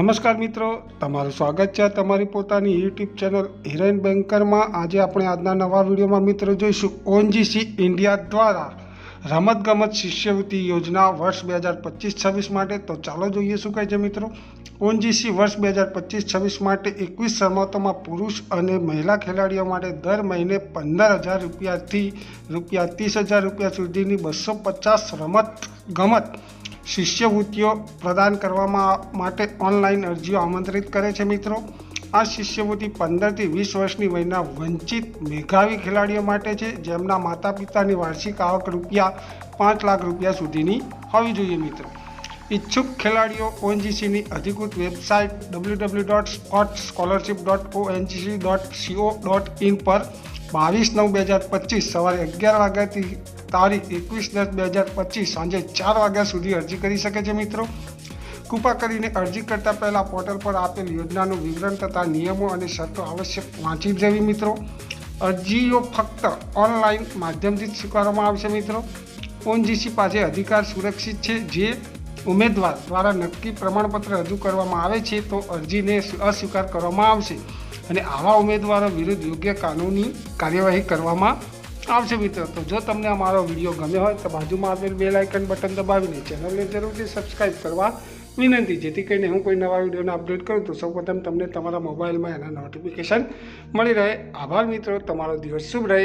નમસ્કાર મિત્રો, તમારું સ્વાગત છે તમારી પોતાની યુટ્યુબ ચેનલ હિરેન બેન્કરમાં। આજે આપણે આજના નવા વિડીયોમાં મિત્રો જોઈશું ઓએનજીસી ઇન્ડિયા દ્વારા રમતગમત શિષ્યવૃત્તિ યોજના વર્ષ 2025-26 માટે। તો ચાલો જોઈએ શું કહે છે મિત્રો। ઓએનજીસી વર્ષ 2025-26 માટે 21 રમતોમાં પુરુષ અને મહિલા ખેલાડીઓ માટે દર મહિને 15,000 રૂપિયાથી ₹30,000 સુધીની 250 રમતગમત શિષ્યવૃત્તિઓ પ્રદાન કરવા માટે ઓનલાઈન અરજીઓ આમંત્રિત કરે છે મિત્રો। આ શિષ્યવૃત્તિ 15 થી 20 વર્ષની વયના વંચિત મેધાવી ખેલાડીઓ માટે છે, જેમના માતા પિતાની વાર્ષિક આવક ₹5 લાખ સુધીની હોવી જોઈએ મિત્રો। ઈચ્છુક ખેલાડીઓ ઓએનજીસીની અધિકૃત વેબસાઇટ www.scholarship.ongc.co.in પર 22/9/2025 સવારે 11 વાગ્યાથી તારીખ 21/10/2025 સાંજે 4 વાગ્યા સુધી અરજી કરી શકે છે મિત્રો। કૃપા કરીને અરજી કરતા પહેલાં પોર્ટલ પર આપેલ યોજનાનું વિવરણ તથા નિયમો અને શરતો આવશ્યક વાંચી લેવી મિત્રો। અરજીઓ ફક્ત ઓનલાઈન માધ્યમથી જ સ્વીકારવામાં આવશે મિત્રો। ઓએનજીસી પાસે અધિકાર સુરક્ષિત છે। જે ઉમેદવાર દ્વારા નક્કી પ્રમાણપત્ર રજૂ કરવામાં આવે છે તો અરજીને અસ્વીકાર કરવામાં આવશે અને આવા ઉમેદવારો વિરુદ્ધ યોગ્ય કાનૂની કાર્યવાહી કરવામાં આવશે મિત્રો। તો જો તમને અમારો વિડીયો ગમ્યો હોય તો બાજુમાં આપેલ બેલ આઇકન બટન દબાવીને ચેનલને જરૂરથી સબસ્ક્રાઈબ કરવા વિનંતી, જેથી કરીને હું કોઈ નવા વિડીયોને અપડેટ કરું તો સૌપ્રથમ તમને તમારા મોબાઈલમાં એના નોટિફિકેશન મળી રહે। આભાર મિત્રો, તમારો દિવસ શુભ રહે।